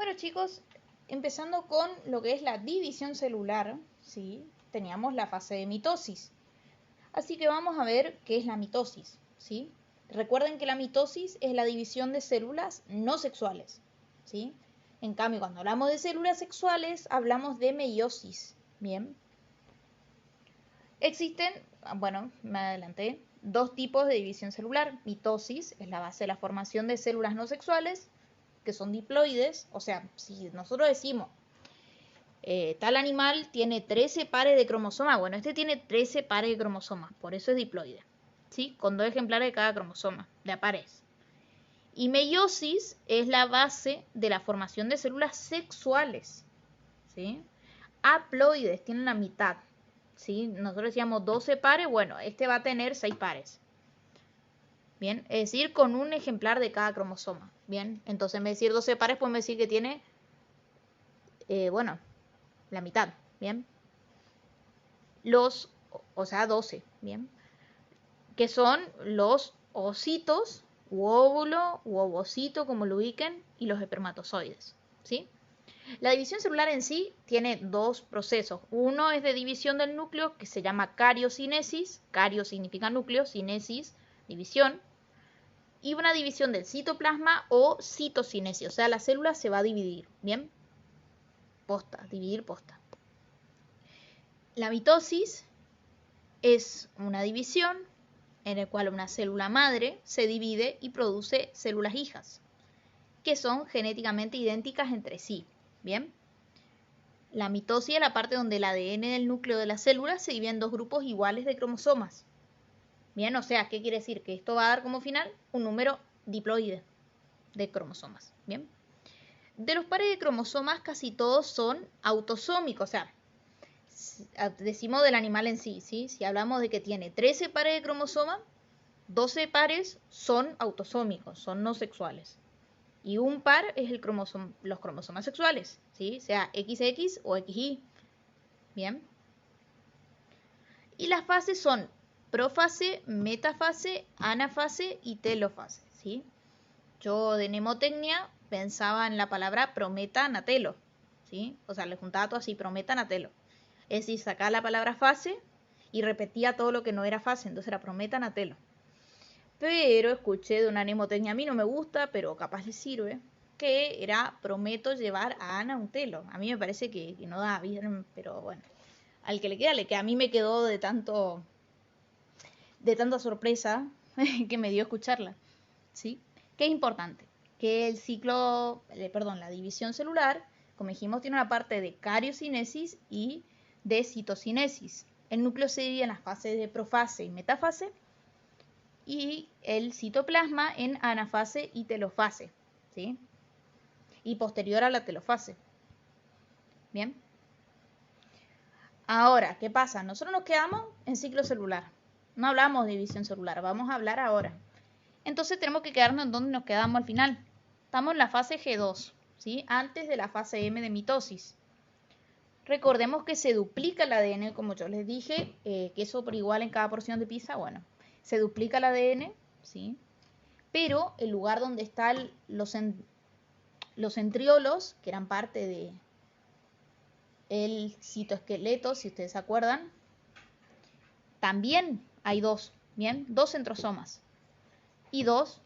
Bueno, chicos, empezando con lo que es la división celular, ¿sí? Teníamos la fase de mitosis. Así que vamos a ver qué es la mitosis, ¿sí? Recuerden que la mitosis es la división de células no sexuales, ¿sí? En cambio, cuando hablamos de células sexuales, hablamos de meiosis, ¿bien? Existen, bueno, me adelanté, dos tipos de división celular. Mitosis es la base de la formación de células no sexuales, que son diploides. O sea, si nosotros decimos tal animal tiene 13 pares de cromosomas, bueno, este tiene 13 pares de cromosomas, por eso es diploide, ¿sí? Con 2 ejemplares de cada cromosoma, de a pares. Y meiosis es la base de la formación de células sexuales, ¿sí? Haploides tienen la mitad, ¿sí? Nosotros decíamos 12 pares, bueno, este va a tener 6 pares. Bien, es decir, con un ejemplar de cada cromosoma. Bien, entonces en vez de decir 12 pares, podemos decir que tiene, bueno, la mitad. Bien, o sea, 12. Bien, que son los ocitos, u óvulo, u ovocito, como lo ubiquen, y los espermatozoides. ¿Sí? La división celular en sí tiene dos procesos. Uno es de división del núcleo, que se llama cariocinesis. Cario significa núcleo, cinesis, división. Y una división del citoplasma o citocinesis. O sea, la célula se va a dividir. ¿Bien? Posta, dividir posta. La mitosis es una división en la cual una célula madre se divide y produce células hijas, que son genéticamente idénticas entre sí. ¿Bien? La mitosis es la parte donde el ADN del núcleo de la célula se divide en dos grupos iguales de cromosomas. Bien, o sea, ¿qué quiere decir? Que esto va a dar como final un número diploide de cromosomas. Bien. De los pares de cromosomas casi todos son autosómicos, o sea, decimos del animal en sí, ¿sí? Si hablamos de que tiene 13 pares de cromosomas, 12 pares son autosómicos, son no sexuales. Y un par es los cromosomas sexuales, ¿sí? Sea XX o XY. Bien. Y las fases son profase, metafase, anafase y telofase, ¿sí? Yo de mnemotecnia pensaba en la palabra prometanatelo, ¿sí? O sea, le juntaba todo así, prometanatelo. Es decir, sacaba la palabra fase y repetía todo lo que no era fase, entonces era prometanatelo. Pero escuché de una mnemotecnia, a mí no me gusta, pero capaz le sirve, que era prometo llevar a Ana un telo. A mí me parece que no da bien, pero bueno, al que le queda, le queda. A mí me quedó de tanta sorpresa que me dio escucharla, ¿sí? ¿Qué es importante? Que el ciclo, la división celular, como dijimos, tiene una parte de cariocinesis y de citocinesis. El núcleo se divide en las fases de profase y metafase y el citoplasma en anafase y telofase, ¿sí? Y posterior a la telofase. Bien. Ahora, ¿qué pasa? Nosotros nos quedamos en ciclo celular. No hablamos de división celular, vamos a hablar ahora. Entonces tenemos que quedarnos en donde nos quedamos al final. Estamos en la fase G2, ¿sí? Antes de la fase M de mitosis. Recordemos que se duplica el ADN, como yo les dije, que eso por igual en cada porción de pizza, bueno, se duplica el ADN, ¿sí? Pero el lugar donde están los centriolos, que eran parte de el citoesqueleto, si ustedes se acuerdan, también hay dos centrosomas y dos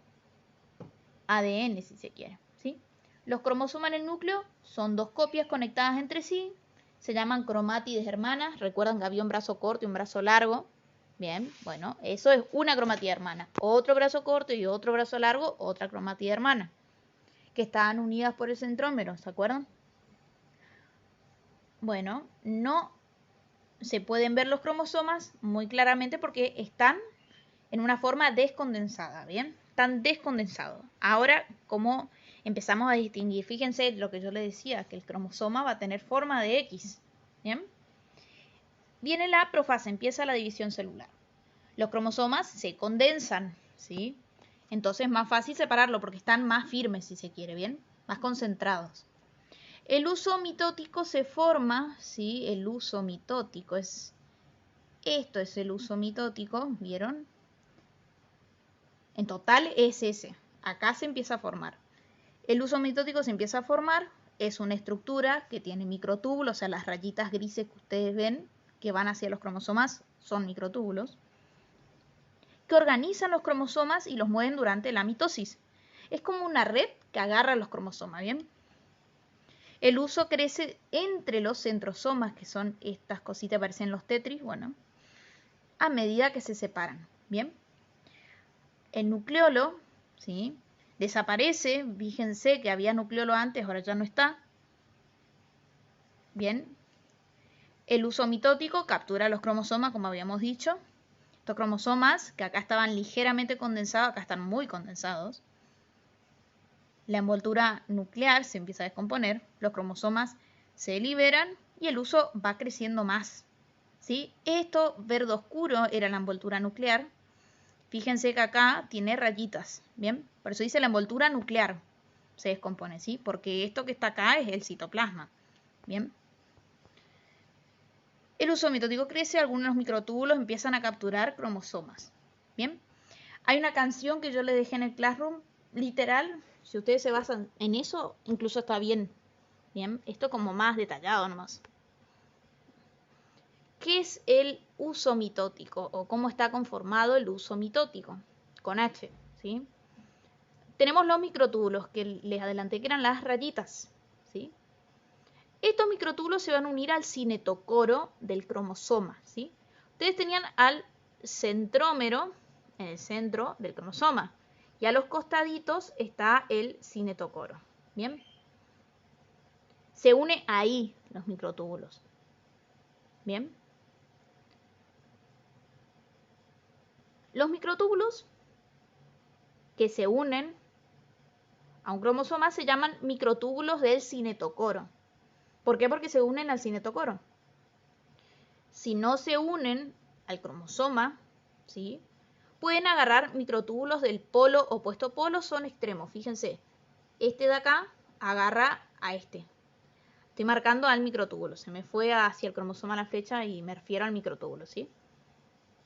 ADN, si se quiere, ¿sí? Los cromosomas en el núcleo son dos copias conectadas entre sí, se llaman cromátides hermanas. Recuerdan que había un brazo corto y un brazo largo. Bien, bueno, eso es una cromatida hermana. Otro brazo corto y otro brazo largo, otra cromatida hermana, que estaban unidas por el centrómero, ¿se acuerdan? Bueno, no se pueden ver los cromosomas muy claramente porque están en una forma descondensada, ¿bien? Están descondensados. Ahora, ¿cómo empezamos a distinguir? Fíjense lo que yo les decía, que el cromosoma va a tener forma de X, ¿bien? Viene la profase, empieza la división celular. Los cromosomas se condensan, ¿sí? Entonces es más fácil separarlo porque están más firmes, si se quiere, ¿bien? Más concentrados. El uso mitótico se forma, ¿sí? El uso mitótico es... Esto es el uso mitótico, ¿vieron? En total es ese. Acá se empieza a formar. El uso mitótico se empieza a formar es una estructura que tiene microtúbulos, o sea, las rayitas grises que ustedes ven que van hacia los cromosomas son microtúbulos, que organizan los cromosomas y los mueven durante la mitosis. Es como una red que agarra los cromosomas, ¿bien? El huso crece entre los centrosomas, que son estas cositas que aparecen en los tetris, bueno, a medida que se separan, ¿bien? El nucleolo, ¿sí?, desaparece. Fíjense que había nucleolo antes, ahora ya no está. Bien. El huso mitótico captura los cromosomas, como habíamos dicho. Estos cromosomas, que acá estaban ligeramente condensados, acá están muy condensados. La envoltura nuclear se empieza a descomponer, los cromosomas se liberan y el huso va creciendo más, ¿sí? Esto verde oscuro era la envoltura nuclear. Fíjense que acá tiene rayitas, ¿bien? Por eso dice la envoltura nuclear se descompone, ¿sí? Porque esto que está acá es el citoplasma, ¿bien? El huso mitótico crece, algunos microtúbulos empiezan a capturar cromosomas, ¿bien? Hay una canción que yo les dejé en el Classroom, literal, si ustedes se basan en eso, incluso está bien, ¿bien? Esto como más detallado nomás. ¿Qué es el huso mitótico o cómo está conformado el huso mitótico? Con H, ¿sí? Tenemos los microtúbulos que les adelanté que eran las rayitas, ¿sí? Estos microtúbulos se van a unir al cinetocoro del cromosoma, ¿sí? Ustedes tenían al centrómero en el centro del cromosoma y a los costaditos está el cinetocoro, ¿bien? Se une ahí los microtúbulos, ¿bien? Los microtúbulos que se unen a un cromosoma se llaman microtúbulos del cinetocoro. ¿Por qué? Porque se unen al cinetocoro. Si no se unen al cromosoma, ¿sí?, pueden agarrar microtúbulos del polo opuesto. Polos son extremos, fíjense. Este de acá agarra a este. Estoy marcando al microtúbulo. Se me fue hacia el cromosoma la flecha y me refiero al microtúbulo, ¿sí?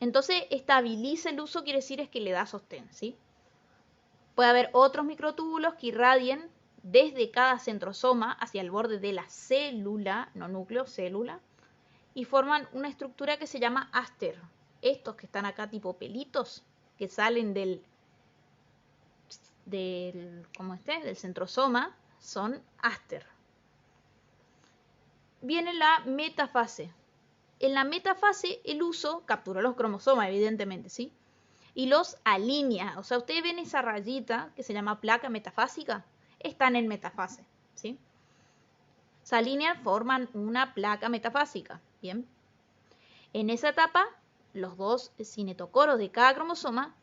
Entonces, estabiliza el huso, quiere decir es que le da sostén, ¿sí? Puede haber otros microtúbulos que irradien desde cada centrosoma hacia el borde de la célula, no núcleo, célula, y forman una estructura que se llama áster. Estos que están acá tipo pelitos, que salen del centrosoma, son áster. Viene la metafase. En la metafase el huso captura los cromosomas, evidentemente, ¿sí?, y los alinea. O sea, ustedes ven esa rayita que se llama placa metafásica, están en metafase, ¿sí? Se alinean, forman una placa metafásica, ¿bien? En esa etapa, los dos cinetocoros de cada cromosoma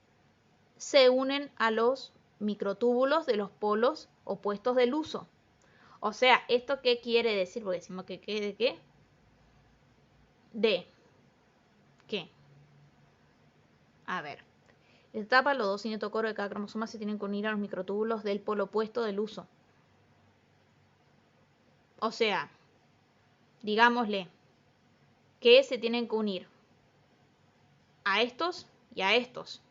se unen a los microtúbulos de los polos opuestos del huso. O sea, ¿esto qué quiere decir? Porque decimos que ¿qué de qué? De ¿qué? A ver. En esta etapa, los dos cinetocoros de cada cromosoma se tienen que unir a los microtúbulos del polo opuesto del huso. O sea, digámosle que se tienen que unir a estos y a estos,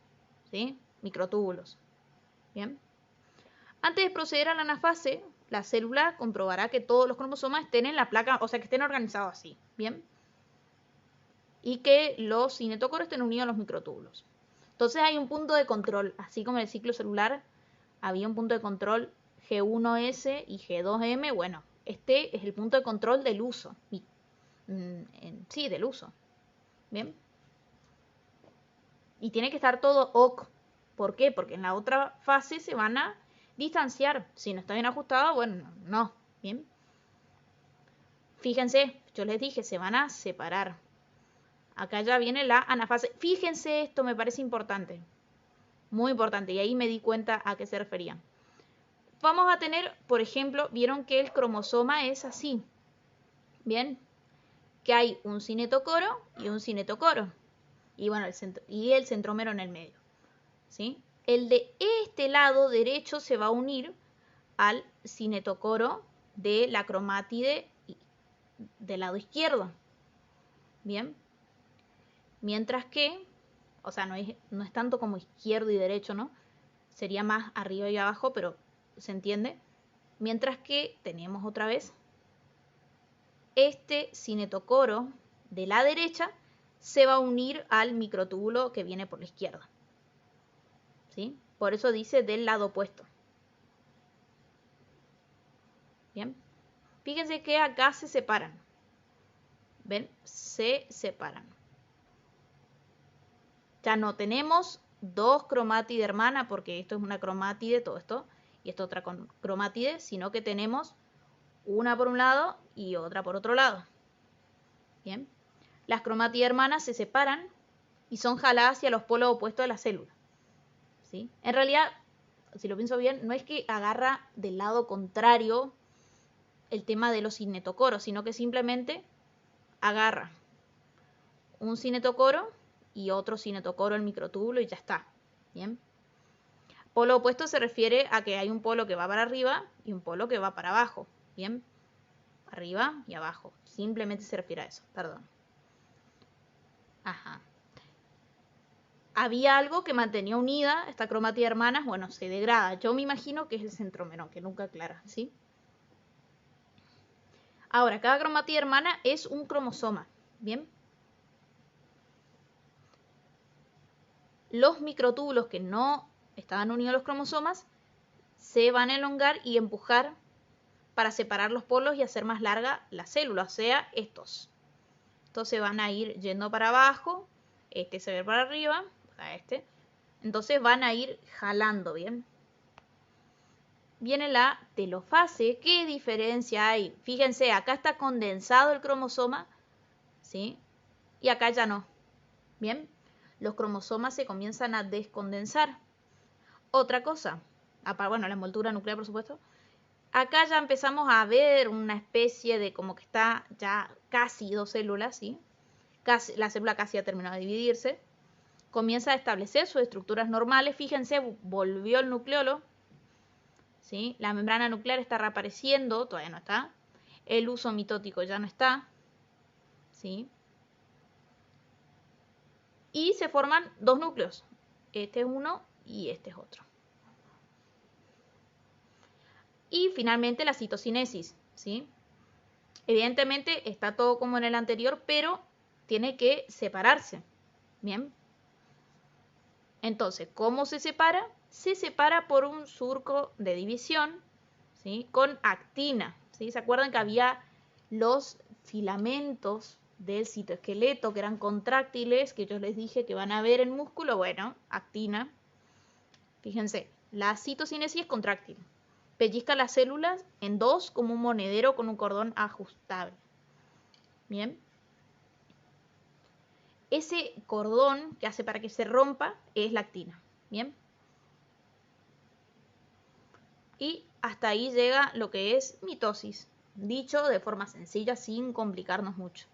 ¿sí?, microtúbulos. Bien. Antes de proceder a la anafase, la célula comprobará que todos los cromosomas estén en la placa, o sea, que estén organizados así, ¿bien? Y que los cinetocoros estén unidos a los microtúbulos. Entonces hay un punto de control, así como en el ciclo celular había un punto de control G1S y G2M, bueno, este es el punto de control del uso. Sí, del uso. ¿Bien? Y tiene que estar todo OK. ¿Por qué? Porque en la otra fase se van a distanciar. Si no está bien ajustado, bueno, no. ¿Bien? Fíjense, yo les dije, se van a separar. Acá ya viene la anafase. Fíjense esto, me parece importante. Muy importante. Y ahí me di cuenta a qué se referían. Vamos a tener, por ejemplo, vieron que el cromosoma es así. ¿Bien? Que hay un cinetocoro y un cinetocoro. Y bueno, el centrómero en el medio, ¿sí? El de este lado derecho se va a unir al cinetocoro de la cromátide del lado izquierdo. Bien. Mientras que, o sea, no es tanto como izquierdo y derecho, ¿no? Sería más arriba y abajo, pero se entiende. Mientras que tenemos otra vez este cinetocoro de la derecha se va a unir al microtúbulo que viene por la izquierda. ¿Sí? Por eso dice del lado opuesto. Bien. Fíjense que acá se separan. ¿Ven? Se separan. Ya no tenemos dos cromátides hermanas, porque esto es una cromátide, todo esto, y esto otra cromátide, sino que tenemos una por un lado y otra por otro lado. Bien. Las cromátides hermanas se separan y son jaladas hacia los polos opuestos de la célula. ¿Sí? En realidad, si lo pienso bien, no es que agarra del lado contrario el tema de los cinetocoros, sino que simplemente agarra un cinetocoro y otro cinetocoro en microtúbulo y ya está. Bien. Polo opuesto se refiere a que hay un polo que va para arriba y un polo que va para abajo. Bien. Arriba y abajo. Simplemente se refiere a eso. Perdón. Ajá. Había algo que mantenía unida esta cromatida hermanas. Bueno, se degrada. Yo me imagino que es el centrómero, que nunca aclara. ¿Sí? Ahora, cada cromatida hermana es un cromosoma. Bien. Los microtúbulos que no estaban unidos a los cromosomas se van a elongar y empujar para separar los polos y hacer más larga la célula, o sea, estos. Entonces van a ir yendo para abajo, este se ve para arriba, para este. Entonces van a ir jalando, ¿bien? Viene la telofase. ¿Qué diferencia hay? Fíjense, acá está condensado el cromosoma, ¿sí? Y acá ya no, ¿bien? Los cromosomas se comienzan a descondensar. Otra cosa, bueno, la envoltura nuclear, por supuesto. Acá ya empezamos a ver una especie de como que está ya casi dos células, ¿sí? La célula casi ha terminado de dividirse. Comienza a establecer sus estructuras normales. Fíjense, volvió el nucleolo, ¿sí? La membrana nuclear está reapareciendo, todavía no está. El uso mitótico ya no está, ¿sí? Y se forman dos núcleos. Este es uno y este es otro. Y finalmente la citocinesis, ¿sí? Evidentemente está todo como en el anterior, pero tiene que separarse. Bien. Entonces, ¿cómo se separa? Se separa por un surco de división, ¿sí? Con actina, ¿sí? ¿Se acuerdan que había los filamentos del citoesqueleto que eran contráctiles, que yo les dije que van a ver en músculo? Bueno, actina. Fíjense, la citocinesis es contráctil. Pellizca las células en dos como un monedero con un cordón ajustable. Bien. Ese cordón que hace para que se rompa es la actina. Bien. Y hasta ahí llega lo que es mitosis. Dicho de forma sencilla, sin complicarnos mucho.